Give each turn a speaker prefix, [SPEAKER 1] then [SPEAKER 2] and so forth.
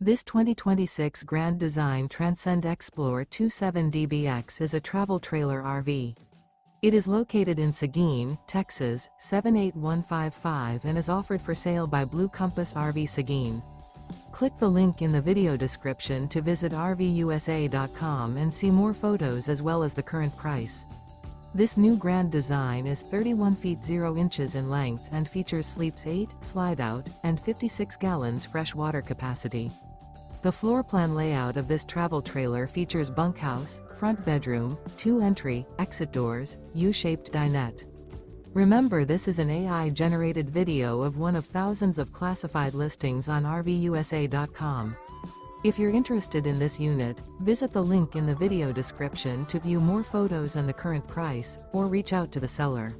[SPEAKER 1] This 2026 Grand Design Transcend Xplor 27DBX is a travel trailer RV. It is located in Seguin, Texas, 78155 and is offered for sale by Blue Compass RV Seguin. Click the link in the video description to visit RVUSA.com and see more photos as well as the current price. This new Grand Design is 31 feet 0 inches in length and features sleeps 8, slide-out, and 56 gallons fresh water capacity. The floor plan layout of this travel trailer features bunkhouse, front bedroom, 2 entry, exit doors, U-shaped dinette. Remember, this is an AI-generated video of one of thousands of classified listings on RVUSA.com. If you're interested in this unit, visit the link in the video description to view more photos and the current price, or reach out to the seller.